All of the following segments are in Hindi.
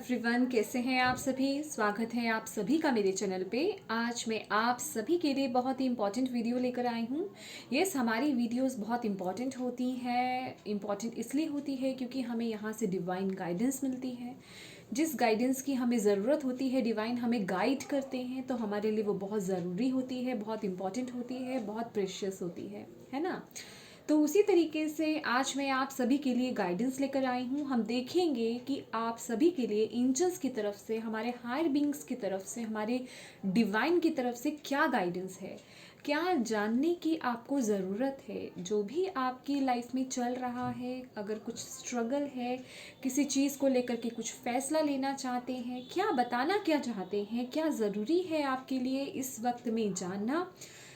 एवरीवन, कैसे हैं आप सभी। स्वागत है आप सभी का मेरे चैनल पे। आज मैं आप सभी के लिए बहुत ही इम्पॉर्टेंट वीडियो लेकर आई हूँ। यस, हमारी वीडियोस बहुत इम्पॉर्टेंट होती हैं। इम्पॉर्टेंट इसलिए होती है क्योंकि हमें यहाँ से डिवाइन गाइडेंस मिलती है। जिस गाइडेंस की हमें ज़रूरत होती है, डिवाइन हमें गाइड करते हैं, तो हमारे लिए वो बहुत ज़रूरी होती है, बहुत इम्पॉर्टेंट होती है, बहुत प्रेशियस होती है ना। तो उसी तरीके से आज मैं आप सभी के लिए गाइडेंस लेकर आई हूँ। हम देखेंगे कि आप सभी के लिए एंजल्स की तरफ से, हमारे हायर बींग्स की तरफ से, हमारे डिवाइन की तरफ से क्या गाइडेंस है, क्या जानने की आपको ज़रूरत है। जो भी आपकी लाइफ में चल रहा है, अगर कुछ स्ट्रगल है, किसी चीज़ को लेकर के कुछ फैसला लेना चाहते हैं, क्या बताना क्या चाहते हैं, क्या ज़रूरी है आपके लिए इस वक्त में जानना।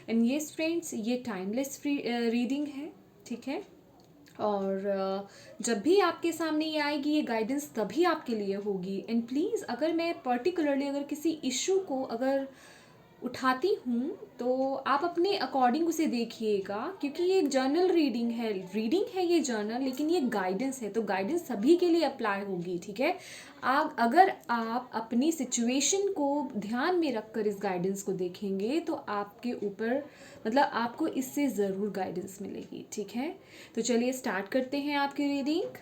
एंड येस फ्रेंड्स, ये टाइमलेस रीडिंग है, ठीक है। और जब भी आपके सामने ये आएगी ये गाइडेंस तभी आपके लिए होगी। एंड प्लीज़, अगर मैं पर्टिकुलरली अगर किसी इशू को अगर उठाती हूँ तो आप अपने अकॉर्डिंग उसे देखिएगा, क्योंकि ये एक जर्नल रीडिंग है ये जर्नल, लेकिन ये गाइडेंस है, तो गाइडेंस सभी के लिए अप्लाई होगी, ठीक है। अगर आप अपनी सिचुएशन को ध्यान में रखकर इस गाइडेंस को देखेंगे तो आपके ऊपर मतलब आपको इससे ज़रूर गाइडेंस मिलेगी, ठीक है। तो चलिए स्टार्ट करते हैं आपकी रीडिंग।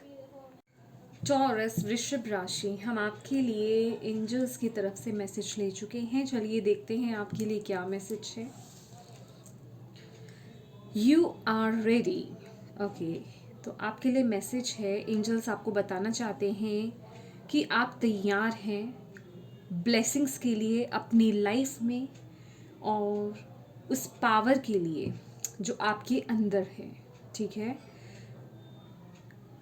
टॉरस वृषभ राशि, हम आपके लिए एंजल्स की तरफ से मैसेज ले चुके हैं। चलिए देखते हैं आपके लिए क्या मैसेज है। You are ready. ओके, तो आपके लिए मैसेज है, एंजल्स आपको बताना चाहते हैं कि आप तैयार हैं ब्लेसिंग्स के लिए अपनी लाइफ में, और उस पावर के लिए जो आपके अंदर है, ठीक है।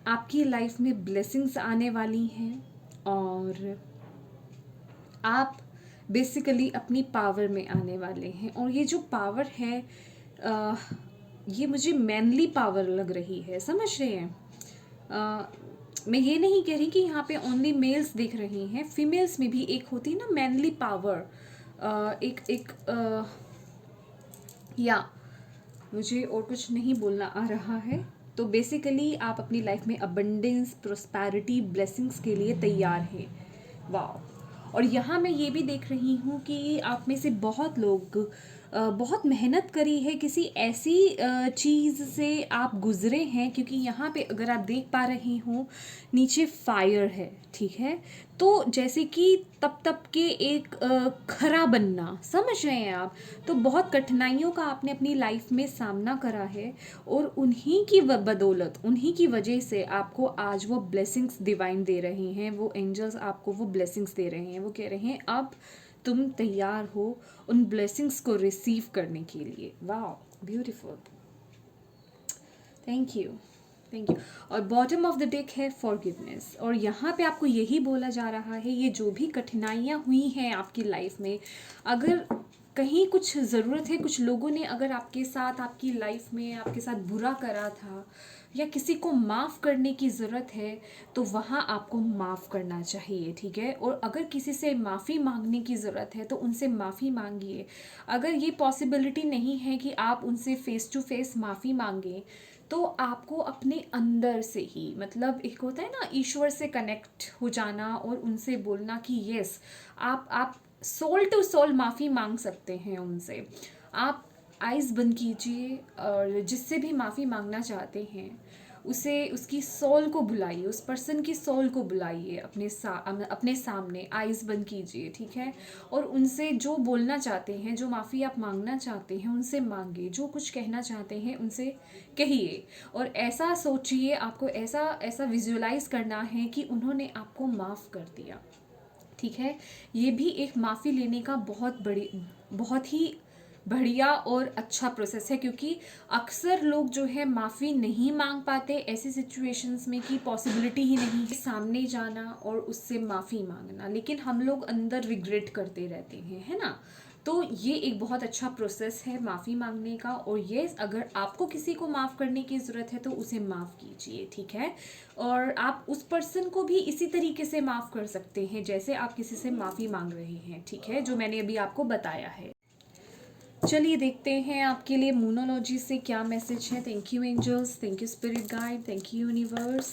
आपकी लाइफ में ब्लेसिंग्स आने वाली हैं और आप बेसिकली अपनी पावर में आने वाले हैं। और ये जो पावर है ये मुझे मैनली पावर लग रही है, समझ रहे हैं। मैं ये नहीं कह रही कि यहाँ पे ओनली मेल्स दिख रही हैं, फीमेल्स में भी एक होती है ना मैनली पावर। या मुझे और कुछ नहीं बोलना आ रहा है। तो बेसिकली आप अपनी लाइफ में अबंडेंस, प्रोस्पैरिटी, ब्लेसिंग्स के लिए तैयार हैं। वाह। और यहाँ मैं ये भी देख रही हूँ कि आप में से बहुत लोग बहुत मेहनत करी है, किसी ऐसी चीज़ से आप गुजरे हैं, क्योंकि यहाँ पे अगर आप देख पा रहे हो नीचे फायर है, ठीक है। तो जैसे कि तप के एक खरा बनना, समझ रहे हैं आप। तो बहुत कठिनाइयों का आपने अपनी लाइफ में सामना करा है, और उन्हीं की बदौलत, उन्हीं की वजह से आपको आज वो ब्लेसिंग्स डिवाइन दे रहे हैं। वो एंजल्स आपको वो ब्लेसिंग्स दे रहे हैं। वो कह रहे हैं अब तुम तैयार हो उन ब्लेसिंग्स को रिसीव करने के लिए। वाह, beautiful, thank you, thank you. और बॉटम ऑफ द डेक है फॉरगिवनेस, और यहाँ पे आपको यही बोला जा रहा है, ये जो भी कठिनाइयाँ हुई हैं आपकी लाइफ में, अगर कहीं कुछ ज़रूरत है, कुछ लोगों ने अगर आपके साथ, आपकी लाइफ में आपके साथ बुरा करा था, या किसी को माफ़ करने की ज़रूरत है, तो वहाँ आपको माफ़ करना चाहिए, ठीक है। और अगर किसी से माफ़ी मांगने की ज़रूरत है तो उनसे माफ़ी मांगिए। अगर ये पॉसिबिलिटी नहीं है कि आप उनसे फ़ेस टू फेस माफ़ी मांगें, तो आपको अपने अंदर से ही, मतलब एक होता है ना ईश्वर से कनेक्ट हो जाना और उनसे बोलना कि यस, आप सोल टू सोल माफ़ी मांग सकते हैं उनसे। आप आइज़ बंद कीजिए और जिससे भी माफ़ी मांगना चाहते हैं उसे, उसकी सोल को बुलाइए, उस पर्सन की सोल को बुलाइए अपने सामने, आइज़ बंद कीजिए, ठीक है। और उनसे जो बोलना चाहते हैं, जो माफ़ी आप मांगना चाहते हैं उनसे मांगिए, जो कुछ कहना चाहते हैं उनसे कहिए। और ऐसा सोचिए, आपको ऐसा विजुअलाइज करना है कि उन्होंने आपको माफ़ कर दिया, ठीक है। ये भी एक माफ़ी लेने का बहुत ही बढ़िया और अच्छा प्रोसेस है, क्योंकि अक्सर लोग जो है माफ़ी नहीं मांग पाते ऐसी सिचुएशंस में कि पॉसिबिलिटी ही नहीं है सामने जाना और उससे माफ़ी मांगना, लेकिन हम लोग अंदर रिग्रेट करते रहते हैं, है ना। तो ये एक बहुत अच्छा प्रोसेस है माफ़ी मांगने का। और ये अगर आपको किसी को माफ़ करने की ज़रूरत है तो उसे माफ़ कीजिए, ठीक है। और आप उस पर्सन को भी इसी तरीके से माफ़ कर सकते हैं जैसे आप किसी से माफ़ी मांग रहे हैं, ठीक है, जो मैंने अभी आपको बताया है। चलिए देखते हैं आपके लिए मूनोलॉजी से क्या मैसेज है। Thank you angels, thank you spirit guide, thank you universe,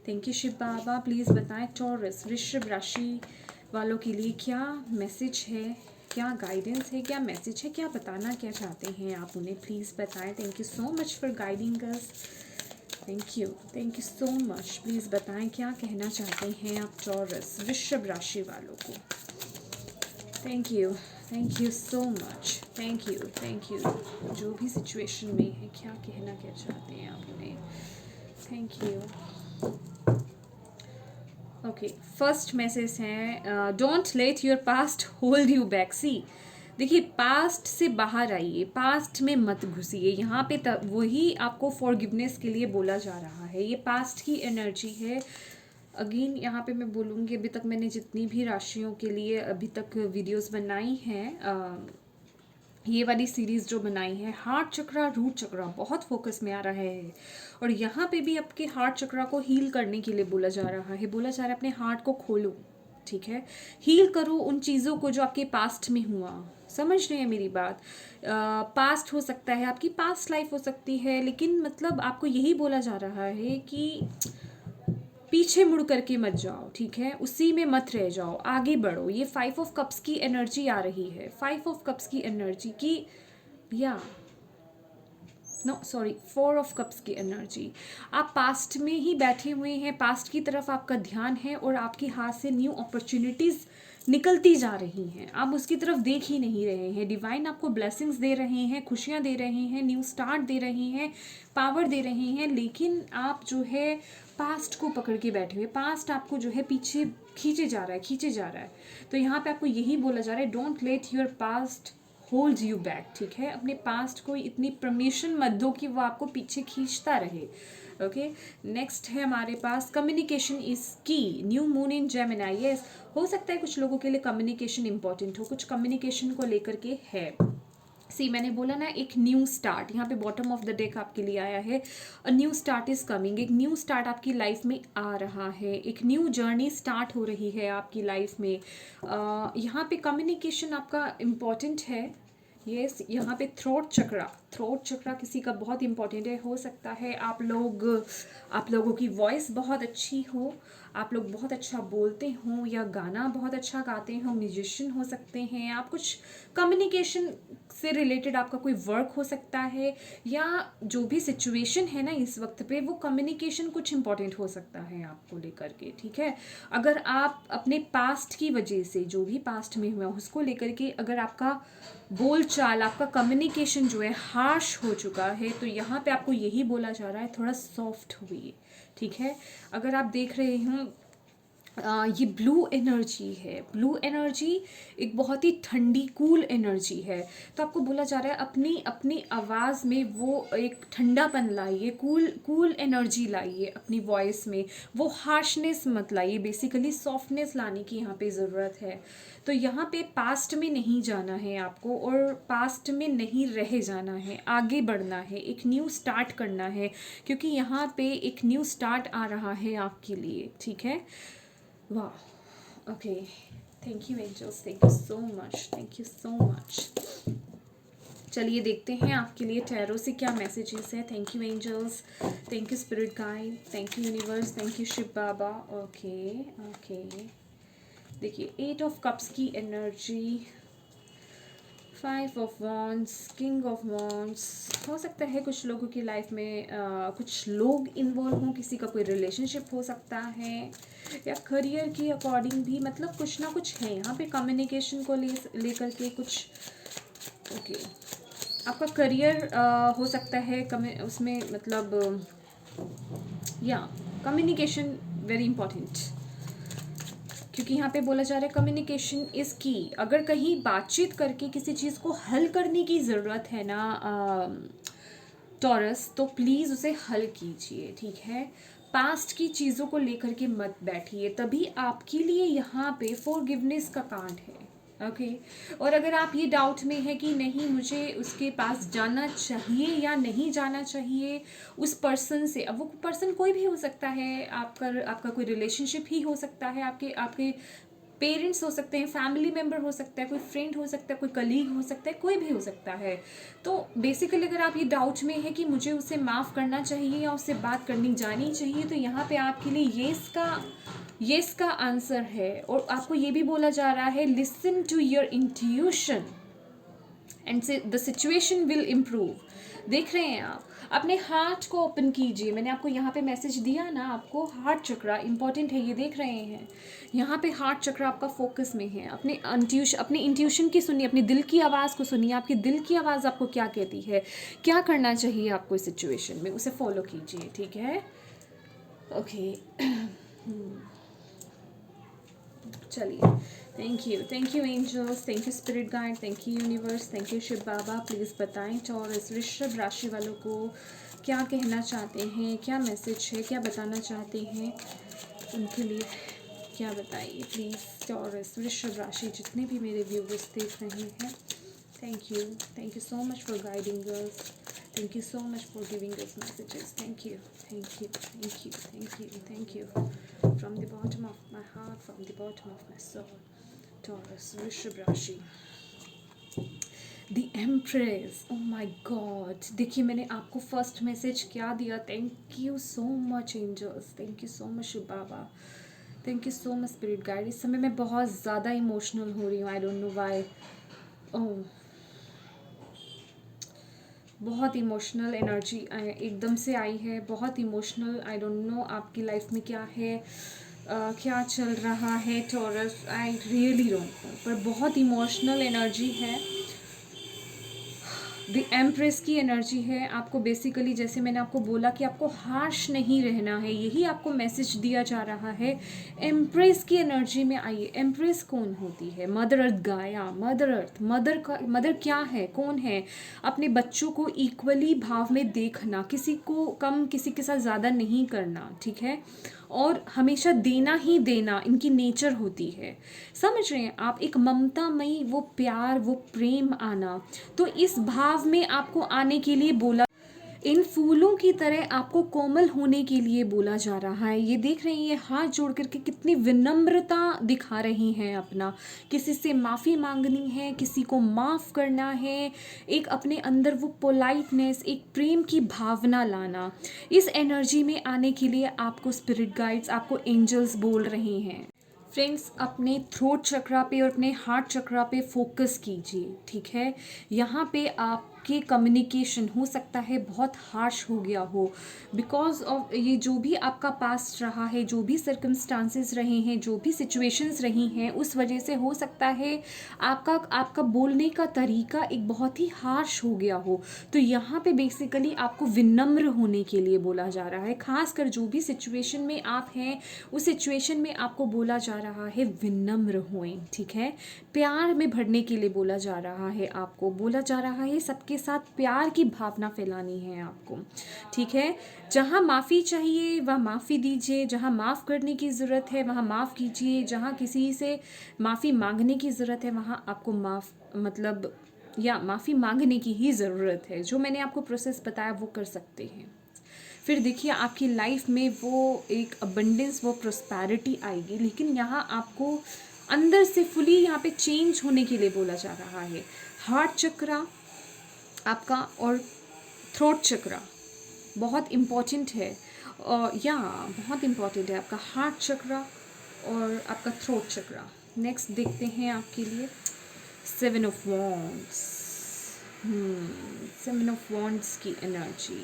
thank you Shiv Baba. Please बताएं टॉरस वृषभ राशि वालों के लिए क्या मैसेज है, क्या गाइडेंस है, क्या मैसेज है, क्या बताना क्या चाहते हैं आप उन्हें, प्लीज़ बताएं। Thank you so much for guiding us. Thank you so much. Please बताएं क्या कहना चाहते हैं आप टॉरस वृषभ राशि वालों को। Thank you so much. Thank you. जो भी सिचुएशन में है क्या कहना क्या चाहते हैं आप उन्हें। Thank you. Okay, first message है don't let your past hold you back. See देखिए, पास्ट से बाहर आइए, पास्ट में मत घुसिए। यहाँ पे वही आपको फॉरगिवनेस के लिए बोला जा रहा है। ये पास्ट की एनर्जी है। अगेन यहाँ पे मैं बोलूँगी, अभी तक मैंने जितनी भी राशियों के लिए अभी तक वीडियोस बनाई हैं, ये वाली सीरीज़ जो बनाई है, हार्ट चक्रा रूट चक्रा बहुत फोकस में आ रहा है। और यहाँ पे भी आपके हार्ट चक्रा को हील करने के लिए बोला जा रहा है। बोला जा रहा है अपने हार्ट को खोलो, ठीक है, हील करो उन चीज़ों को जो आपके पास्ट में हुआ। समझ रहे हैं मेरी बात। पास्ट हो सकता है, आपकी पास्ट लाइफ हो सकती है, लेकिन मतलब आपको यही बोला जा रहा है कि पीछे मुड़ करके मत जाओ, ठीक है, उसी में मत रह जाओ, आगे बढ़ो। ये 5 ऑफ कप्स की एनर्जी आ रही है, 5 ऑफ कप्स की एनर्जी की, या नो सॉरी 4 ऑफ कप्स की एनर्जी। आप पास्ट में ही बैठे हुए हैं, पास्ट की तरफ आपका ध्यान है और आपके हाथ से न्यू अपॉर्चुनिटीज़ निकलती जा रही हैं, आप उसकी तरफ देख ही नहीं रहे हैं। डिवाइन आपको ब्लेसिंग्स दे रहे हैं, खुशियाँ दे रहे हैं, न्यू स्टार्ट दे रहे हैं, पावर दे रहे हैं, लेकिन आप जो है पास्ट को पकड़ के बैठे हुए, पास्ट आपको जो है पीछे खींचे जा रहा है, खींचे जा रहा है। तो यहाँ पे आपको यही बोला जा रहा है, don't let your past hold you back, ठीक है। अपने पास्ट को इतनी परमिशन मत दो कि वो आपको पीछे खींचता रहे। ओके, नेक्स्ट है हमारे पास कम्युनिकेशन इज की, new moon in Gemini. Yes, हो सकता है कुछ लोगों के लिए कम्युनिकेशन इंपॉर्टेंट हो, कुछ कम्युनिकेशन को लेकर के है। सी मैंने बोला ना, एक न्यू स्टार्ट, यहाँ पे बॉटम ऑफ द डेक आपके लिए आया है, a new start is coming. एक न्यू स्टार्ट आपकी लाइफ में आ रहा है, एक न्यू जर्नी स्टार्ट हो रही है आपकी लाइफ में। यहाँ पे कम्युनिकेशन आपका इम्पॉर्टेंट है। यस, यहाँ पे थ्रोट चक्रा किसी का बहुत इंपॉर्टेंट है। हो सकता है आप लोगों की वॉइस बहुत अच्छी हो, आप लोग बहुत अच्छा बोलते हो या गाना बहुत अच्छा गाते हो, म्यूजिशियन हो सकते हैं आप। कुछ कम्युनिकेशन से रिलेटेड आपका कोई वर्क हो सकता है, या जो भी सिचुएशन है ना इस वक्त पे, वो कम्युनिकेशन कुछ इंपॉर्टेंट हो सकता है आपको लेकर के, ठीक है। अगर आप अपने पास्ट की वजह से, जो भी पास्ट में हुआ उसको लेकर के, अगर आपका बोलचाल, आपका कम्युनिकेशन जो है हार्श हो चुका है, तो यहाँ पे आपको यही बोला जा रहा है, थोड़ा सॉफ्ट हुई, ठीक है। अगर आप देख रहे हो, ये ब्लू एनर्जी है। ब्लू एनर्जी एक बहुत ही ठंडी कूल एनर्जी है। तो आपको बोला जा रहा है अपनी अपनी आवाज़ में वो एक ठंडापन लाइए, कूल कूल एनर्जी लाइए अपनी वॉइस में, वो हार्शनेस मत लाइए, बेसिकली सॉफ्टनेस लाने की यहाँ पे ज़रूरत है। तो यहाँ पे पास्ट में नहीं जाना है आपको, और पास्ट में नहीं रह जाना है, आगे बढ़ना है, एक न्यू स्टार्ट करना है, क्योंकि यहाँ पे एक न्यू स्टार्ट आ रहा है आपके लिए, ठीक है। वाह, okay, thank you angels, thank you so much, thank you so much. चलिए देखते हैं आपके लिए टैरो से क्या मैसेजेस है। Thank you angels, thank you spirit guide, thank you universe, thank you Shiv Baba. Okay okay, देखिए 8 ऑफ कप्स की energy, 5 of wands, king of wands. हो सकता है कुछ लोगों की लाइफ में कुछ लोग इन्वॉल्व हों, किसी का कोई रिलेशनशिप हो सकता है, या करियर के अकॉर्डिंग भी, मतलब कुछ ना कुछ है यहाँ पे कम्युनिकेशन को लेकर के कुछ। ओके, आपका करियर हो सकता है उसमें, मतलब या कम्युनिकेशन वेरी इंपॉर्टेंट, क्योंकि यहाँ पे बोला जा रहा है कम्युनिकेशन इज़ की। अगर कहीं बातचीत करके किसी चीज़ को हल करने की ज़रूरत है ना टॉरस, तो प्लीज़ उसे हल कीजिए, ठीक है। पास्ट की चीज़ों को लेकर के मत बैठिए, तभी आपके लिए यहाँ पे फॉरगिवनेस का कार्ड है। ओके, और अगर आप ये डाउट में है कि नहीं मुझे उसके पास जाना चाहिए या नहीं जाना चाहिए उस पर्सन से, अब वो पर्सन कोई भी हो सकता है, आपका कोई रिलेशनशिप ही हो सकता है, आपके आपके पेरेंट्स हो सकते हैं, फैमिली मेम्बर हो सकता है, कोई फ्रेंड हो सकता है, कोई कलीग हो सकता है, कोई भी हो सकता है। तो बेसिकली अगर आप ये डाउट में है कि मुझे उसे माफ़ करना चाहिए या उससे बात करनी जानी चाहिए, तो यहाँ पे आपके लिए येस का आंसर है। और आपको ये भी बोला जा रहा है, listen to your intuition and the situation will improve. देख रहे हैं आप, अपने हार्ट को ओपन कीजिए। मैंने आपको यहाँ पे मैसेज दिया ना, आपको हार्ट चक्रा इंपॉर्टेंट है, ये देख रहे हैं। यहाँ पे हार्ट चक्रा आपका फोकस में है। अपने इंट्यूशन की सुनिए, अपने दिल की आवाज़ को सुनिए। आपकी दिल की आवाज़ आपको क्या कहती है, क्या करना चाहिए आपको इस सिचुएशन में, उसे फॉलो कीजिए, ठीक है। ओके चलिए, thank you angels, thank you spirit guide, thank you universe, thank you Shiv Baba. Please बताएं टॉरस वृषभ राशि वालों को क्या कहना चाहते हैं, क्या मैसेज है, क्या बताना चाहते हैं उनके लिए, क्या बताइए प्लीज़। टॉरस वृषभ राशि जितने भी मेरे व्यूवर्स देख रहे हैं, thank you so much for guiding us, thank you so much for giving us messages, thank you from the bottom of my heart, from the bottom of my soul. Taurus वृषभ राशि, the empress, oh my god. देखिए मैंने आपको फर्स्ट मैसेज क्या दिया, thank you so much angels, thank you so much Shiv Baba, thank you so much spirit guide. इस समय मैं बहुत ज़्यादा इमोशनल हो रही हूँ, आई डोंट नो वाई। ओह, बहुत इमोशनल एनर्जी एकदम से आई है, बहुत इमोशनल। आई डोंट नो आपकी लाइफ में क्या है, क्या चल रहा है taurus, I really don't know, पर बहुत इमोशनल एनर्जी है। द एम्प्रेस की एनर्जी है। आपको बेसिकली जैसे मैंने आपको बोला कि आपको हार्श नहीं रहना है, यही आपको मैसेज दिया जा रहा है। एम्प्रेस की एनर्जी में आइए। एम्प्रेस कौन होती है? मदर अर्थ गाया, मदर अर्थ, मदर क्या है, कौन है? अपने बच्चों को इक्वली भाव में देखना, किसी को कम किसी के साथ ज़्यादा नहीं करना, ठीक है, और हमेशा देना ही देना इनकी नेचर होती है। समझ रहे हैं आप? एक ममतामयी वो प्यार, वो प्रेम आना, तो इस भाव में आपको आने के लिए बोला, इन फूलों की तरह आपको कोमल होने के लिए बोला जा रहा है। ये देख रहे हैं, ये हाथ जोड़ करके कितनी विनम्रता दिखा रही हैं अपना, किसी से माफ़ी मांगनी है, किसी को माफ़ करना है, एक अपने अंदर वो पोलाइटनेस, एक प्रेम की भावना लाना। इस एनर्जी में आने के लिए आपको स्पिरिट गाइड्स, आपको एंजल्स बोल रहे हैं। फ्रेंड्स, अपने थ्रोट चक्रा पे और अपने हार्ट चक्रा पे फोकस कीजिए, ठीक है। यहाँ पे आपके कम्युनिकेशन हो सकता है बहुत हार्श हो गया हो, बिकॉज ऑफ ये जो भी आपका पास्ट रहा है, जो भी सर्कमस्टांसेस रहे हैं, जो भी सिचुएशंस रही हैं, उस वजह से हो सकता है आपका बोलने का तरीका एक बहुत ही हार्श हो गया हो। तो यहाँ पे बेसिकली आपको विनम्र होने के लिए बोला जा रहा है। खासकर जो भी सिचुएशन में आप हैं, उस सिचुएशन में आपको बोला जा रहा है विनम्र होएं, ठीक है। प्यार में भरने के लिए बोला जा रहा है, आपको बोला जा रहा है सबके साथ प्यार की भावना फैलानी है आपको, ठीक है। जहाँ माफ़ी चाहिए वहाँ माफ़ी दीजिए, जहाँ माफ़ करने की ज़रूरत है वहाँ माफ़ कीजिए, जहाँ किसी से माफ़ी मांगने की ज़रूरत है वहाँ आपको माफ़ी मांगने की ही ज़रूरत है। जो मैंने आपको प्रोसेस बताया वो कर सकते हैं। फिर देखिए आपकी लाइफ में वो एक अबंडेंस, वो प्रोस्पैरिटी आएगी। लेकिन यहाँ आपको अंदर से फुली यहाँ पे चेंज होने के लिए बोला जा रहा है। हार्ट चक्रा आपका और थ्रोट चक्रा बहुत इम्पॉर्टेंट है, बहुत इम्पॉर्टेंट है आपका हार्ट चक्रा और आपका थ्रोट चक्रा। नेक्स्ट देखते हैं आपके लिए 7 ऑफ वॉन्ड्स। 7 ऑफ वॉन्ड्स की energy,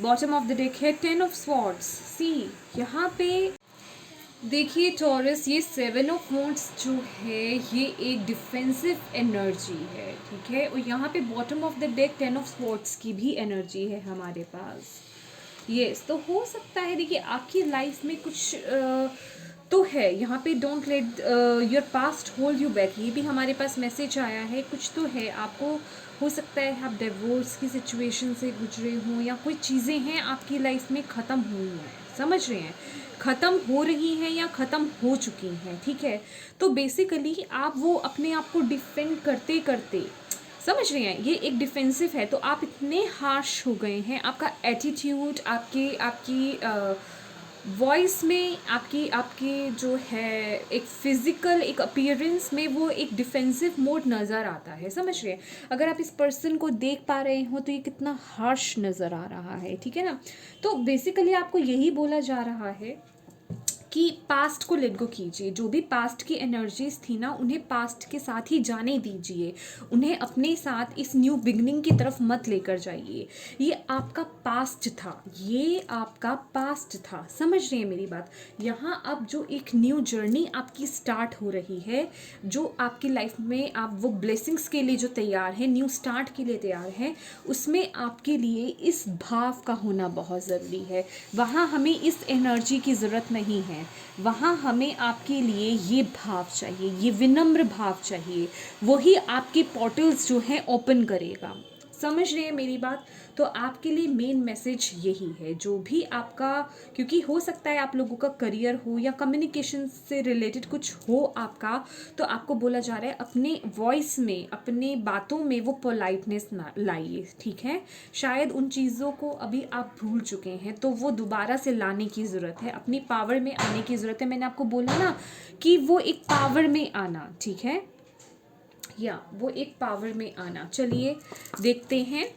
bottom of the deck है 10 ऑफ स्वॉर्ड्स। सी यहाँ पे देखिए टॉरस, ये 7 ऑफ वॉन्ड्स जो है ये एक डिफेंसिव एनर्जी है, ठीक है। और यहाँ पे bottom of the deck 10 of swords की भी एनर्जी है हमारे पास। यस, तो हो सकता है देखिए आपकी लाइफ में कुछ तो है यहाँ पे। Don't let your past hold you back, ये भी हमारे पास मैसेज आया है। कुछ तो है आपको, हो सकता है आप डिवोर्स की सिचुएशन से गुजरे हों, या कोई चीज़ें हैं आपकी लाइफ में ख़त्म हुई हैं, समझ रहे हैं, ख़त्म हो रही हैं या ख़त्म हो चुकी हैं, ठीक है। तो बेसिकली आप वो अपने आप को डिफेंड करते करते, समझ रहे हैं, ये एक डिफेंसिव है। तो आप इतने हार्श हो गए हैं, आपका एटीट्यूड, आपकी वॉइस में आपकी आपकी जो है एक फिजिकल एक अपीयरेंस में वो एक डिफेंसिव मोड नज़र आता है, समझ रहे हैं? अगर आप इस पर्सन को देख पा रहे हो तो ये कितना हार्श नज़र आ रहा है, ठीक है ना? तो बेसिकली आपको यही बोला जा रहा है कि पास्ट को लेट गो कीजिए। जो भी पास्ट की एनर्जीज थी ना, उन्हें पास्ट के साथ ही जाने दीजिए। उन्हें अपने साथ इस न्यू बिगनिंग की तरफ मत लेकर जाइए। ये आपका पास्ट था, ये आपका पास्ट था, समझ रहे हैं मेरी बात? यहाँ अब जो एक न्यू जर्नी आपकी स्टार्ट हो रही है, जो आपकी लाइफ में आप वो ब्लेसिंग्स के लिए जो तैयार है, न्यू स्टार्ट के लिए तैयार है, उसमें आपके लिए इस भाव का होना बहुत ज़रूरी है। वहाँ हमें इस एनर्जी की ज़रूरत नहीं है, वहाँ हमें आपके लिए ये भाव चाहिए, ये विनम्र भाव चाहिए। वही आपके पोर्टल्स जो हैं ओपन करेगा, समझ रहे हैं मेरी बात? तो आपके लिए मेन मैसेज यही है, जो भी आपका, क्योंकि हो सकता है आप लोगों का करियर हो या कम्युनिकेशन से रिलेटेड कुछ हो आपका, तो आपको बोला जा रहा है अपने वॉइस में, अपने बातों में वो पोलाइटनेस ना लाइए, ठीक है? शायद उन चीज़ों को अभी आप भूल चुके हैं, तो वो दोबारा से लाने की ज़रूरत है, अपनी पावर में आने की ज़रूरत है। मैंने आपको बोला ना कि वो एक पावर में आना, ठीक है? या वो एक पावर में आना। चलिए देखते हैं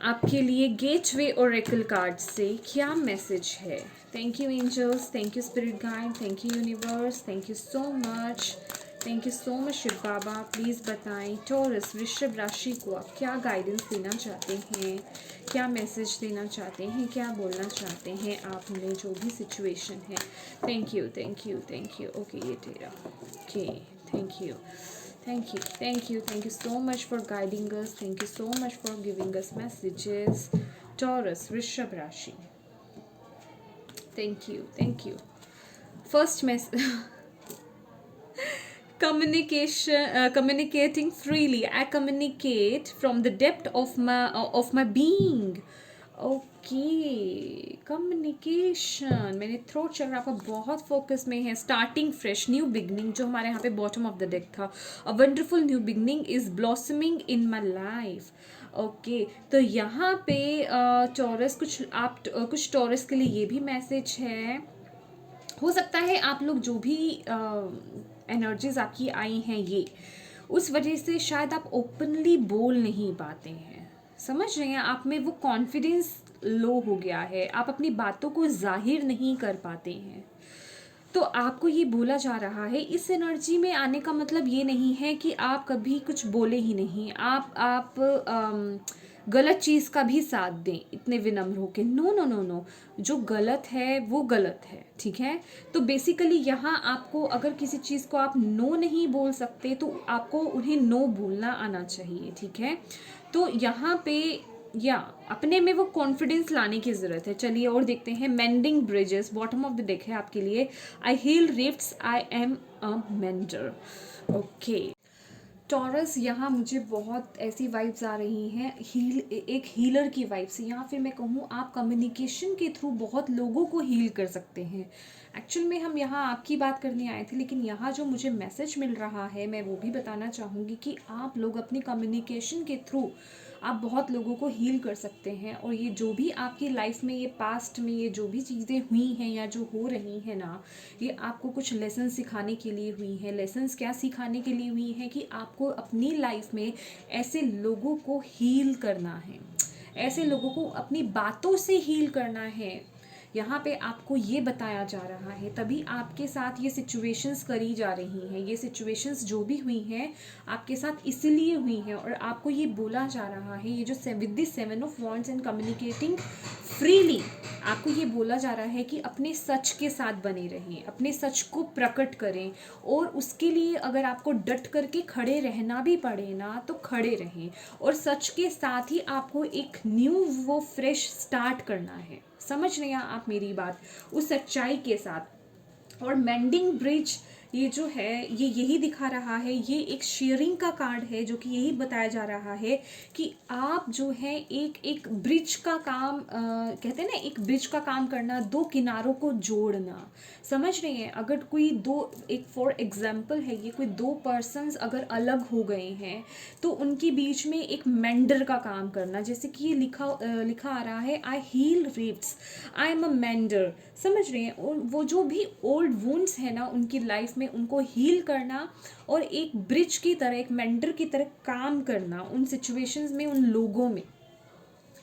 आपके लिए गेटवे ओरेकल कार्ड से क्या मैसेज है। Thank you angels, thank you spirit guide, thank you universe, thank you so much, thank you so much Shiv Baba. Please बताएं टॉरस वृषभ राशि को आप क्या गाइडेंस देना चाहते हैं, क्या मैसेज देना चाहते हैं, क्या बोलना चाहते हैं आप में जो भी सिचुएशन है। Thank you thank you thank you. Okay ये तेरा, okay thank you thank you thank you so much for guiding us, thank you so much for giving us messages. Taurus Rishabh Rashi, thank you. First message. Communicating freely. I communicate from the depth of my being. Okay, communication, मैंने थ्रोट चक्र आपका बहुत फोकस में है। स्टार्टिंग फ्रेश, न्यू बिगनिंग, जो हमारे यहाँ पे बॉटम ऑफ द डेक था। A wonderful new beginning is blossoming in my life. Okay, तो यहाँ पे टॉरस कुछ टॉरस के लिए ये भी मैसेज है। हो सकता है आप लोग जो भी एनर्जीज आपकी आई हैं, ये उस वजह से शायद आप ओपनली बोल नहीं पाते हैं, समझ रहे हैं? आप में वो कॉन्फिडेंस लो हो गया है, आप अपनी बातों को जाहिर नहीं कर पाते हैं। तो आपको ये बोला जा रहा है, इस एनर्जी में आने का मतलब ये नहीं है कि आप कभी कुछ बोले ही नहीं, आप गलत चीज़ का भी साथ दें इतने विनम्र होके। नो नो नो नो, जो गलत है वो गलत है, ठीक है? तो बेसिकली यहाँ आपको, अगर किसी चीज़ को आप नो नहीं बोल सकते तो आपको उन्हें नो बोलना आना चाहिए, ठीक है? तो यहाँ पे या अपने में वो कॉन्फिडेंस लाने की ज़रूरत है। चलिए और देखते हैं। Mending bridges, bottom of the deck है आपके लिए। I heal rifts, I am a mentor. Okay Taurus, यहाँ मुझे बहुत ऐसी वाइब्स आ रही हैं, एक हीलर की वाइब्स, या फिर मैं कहूँ आप कम्युनिकेशन के थ्रू बहुत लोगों को हील कर सकते हैं। एक्चुअल में हम यहाँ आपकी बात करने आए थे, लेकिन यहाँ जो मुझे मैसेज मिल रहा है मैं वो भी बताना चाहूँगी कि आप लोग अपनी कम्युनिकेशन के थ्रू आप बहुत लोगों को हील कर सकते हैं। और ये जो भी आपकी लाइफ में, ये पास्ट में ये जो भी चीज़ें हुई हैं या जो हो रही हैं ना, ये आपको कुछ लेसन सिखाने के लिए हुई हैं। लेसन्स क्या सिखाने के लिए हुई हैं कि आपको अपनी लाइफ में ऐसे लोगों को हील करना है, ऐसे लोगों को अपनी बातों से हील करना है। यहाँ पे आपको ये बताया जा रहा है, तभी आपके साथ ये सिचुएशंस करी जा रही हैं। ये सिचुएशंस जो भी हुई हैं आपके साथ इसलिए हुई हैं, और आपको ये बोला जा रहा है, ये जो with the 7 of wands and communicating freely, आपको ये बोला जा रहा है कि अपने सच के साथ बने रहें, अपने सच को प्रकट करें, और उसके लिए अगर आपको डट करके खड़े रहना भी पड़े ना तो खड़े रहें, और सच के साथ ही आपको एक न्यू वो फ्रेश स्टार्ट करना है। समझ रहे हैं आप मेरी बात? उस सच्चाई के साथ। और मेंडिंग ब्रिज ये जो है ये यही दिखा रहा है, ये एक शेयरिंग का कार्ड है जो कि यही बताया जा रहा है कि आप जो है एक एक ब्रिज का काम कहते हैं ना, एक ब्रिज का काम करना, दो किनारों को जोड़ना, समझ रहे हैं। अगर कोई दो, एक फॉर एग्जांपल है ये, कोई दो पर्सन्स अगर अलग हो गए हैं तो उनके बीच में एक मेंडर का काम करना, जैसे कि ये लिखा आ रहा है, I heal rifts, I am a mender, समझ रहे हैं। और वो जो भी ओल्ड वुंड्स है ना उनकी लाइफ में, उनको हील करना और एक ब्रिज की तरह, एक मेंटर की तरह काम करना उन सिचुएशंस में, उन लोगों में,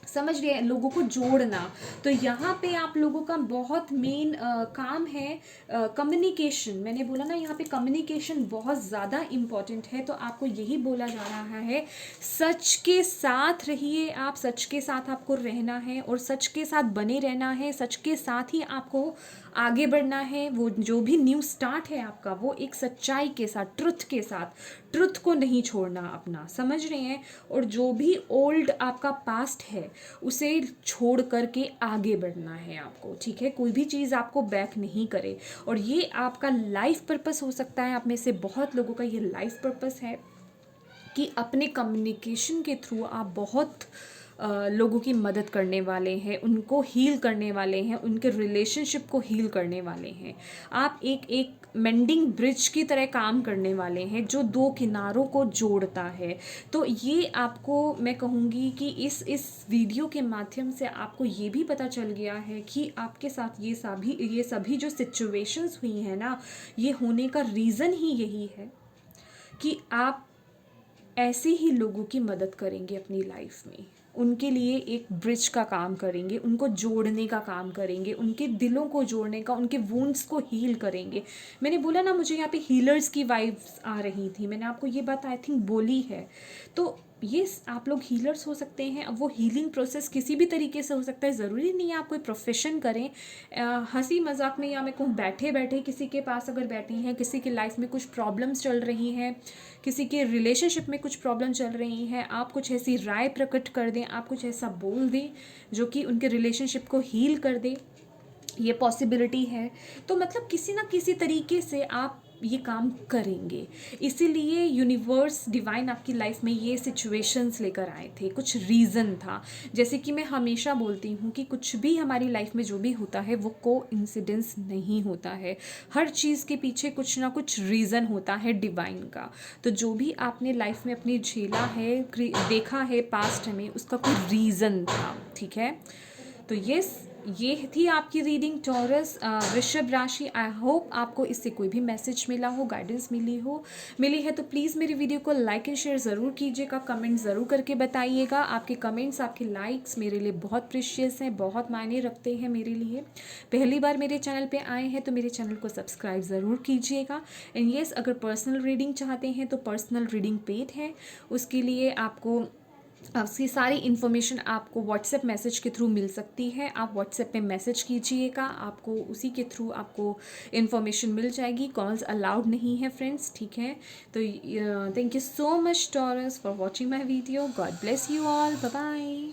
समझ रहे हैं, लोगों को जोड़ना। तो यहाँ पे आप लोगों का बहुत मेन काम है कम्युनिकेशन। मैंने बोला ना यहाँ पे कम्युनिकेशन बहुत ज़्यादा इम्पॉर्टेंट है। तो आपको यही बोला जा रहा है, सच के साथ रहिए आप, सच के साथ आपको रहना है और सच के साथ बने रहना है, सच के साथ ही आपको आगे बढ़ना है। वो जो भी न्यू स्टार्ट है आपका, वो एक सच्चाई के साथ, ट्रुथ के साथ, ट्रुथ को नहीं छोड़ना अपना, समझ रहे हैं। और जो भी ओल्ड आपका पास्ट है उसे छोड़ करके आगे बढ़ना है आपको, ठीक है। कोई भी चीज़ आपको बैक नहीं करे। और ये आपका लाइफ पर्पस हो सकता है, आप में से बहुत लोगों का ये लाइफ पर्पस है कि अपने कम्युनिकेशन के थ्रू आप बहुत लोगों की मदद करने वाले हैं, उनको हील करने वाले हैं, उनके रिलेशनशिप को हील करने वाले हैं। आप एक एक मेंडिंग ब्रिज की तरह काम करने वाले हैं जो दो किनारों को जोड़ता है। तो ये आपको मैं कहूँगी कि इस वीडियो के माध्यम से आपको ये भी पता चल गया है कि आपके साथ ये सभी जो सिचुएशंस हुई हैं ना, ये होने का रीज़न ही यही है कि आप ऐसे ही लोगों की मदद करेंगे अपनी लाइफ में, उनके लिए एक ब्रिज का काम करेंगे, उनको जोड़ने का काम करेंगे, उनके दिलों को जोड़ने का, उनके वुंड्स को हील करेंगे। मैंने बोला ना, मुझे यहाँ पे हीलर्स की वाइब्स आ रही थी, मैंने आपको ये बात आई थिंक बोली है। तो ये आप लोग हीलर्स हो सकते हैं। अब वो हीलिंग प्रोसेस किसी भी तरीके से हो सकता है, ज़रूरी नहीं है आप कोई प्रोफेशन करें। हंसी मजाक में, या मैं कहूँ बैठे बैठे किसी के पास अगर बैठे हैं, किसी की लाइफ में कुछ प्रॉब्लम्स चल रही हैं, किसी के रिलेशनशिप में कुछ प्रॉब्लम चल रही हैं, आप कुछ ऐसी राय प्रकट कर दें, आप कुछ ऐसा बोल दें जो कि उनके रिलेशनशिप को हील कर दे, ये पॉसिबिलिटी है। तो मतलब किसी ना किसी तरीके से आप ये काम करेंगे। इसीलिए यूनिवर्स, डिवाइन आपकी लाइफ में ये सिचुएशंस लेकर आए थे, कुछ रीज़न था। जैसे कि मैं हमेशा बोलती हूँ कि कुछ भी हमारी लाइफ में जो भी होता है वो कोइंसिडेंस नहीं होता है, हर चीज़ के पीछे कुछ ना कुछ रीज़न होता है डिवाइन का। तो जो भी आपने लाइफ में अपनी झेला है, देखा है पास्ट में, उसका कोई रीज़न था, ठीक है। तो ये थी आपकी रीडिंग टॉरस वृषभ राशि। आई होप आपको इससे कोई भी मैसेज मिला हो, गाइडेंस मिली है तो प्लीज़ मेरी वीडियो को लाइक एंड शेयर ज़रूर कीजिएगा, कमेंट ज़रूर करके बताइएगा। आपके कमेंट्स, आपके लाइक्स मेरे लिए बहुत प्रीशियस हैं, बहुत मायने रखते हैं मेरे लिए। पहली बार मेरे चैनल पे आए हैं तो मेरे चैनल को सब्सक्राइब ज़रूर कीजिएगा। एंड येस, अगर पर्सनल रीडिंग चाहते हैं तो पर्सनल रीडिंग पेड है, उसके लिए आपको उसकी सारी इन्फॉर्मेशन आपको व्हाट्सएप मैसेज के थ्रू मिल सकती है। आप व्हाट्सएप पे मैसेज कीजिएगा, आपको उसी के थ्रू आपको इन्फॉर्मेशन मिल जाएगी। कॉल्स अलाउड नहीं है फ्रेंड्स, ठीक है। तो thank you so much Taurus for watching my video. God bless you all, bye bye.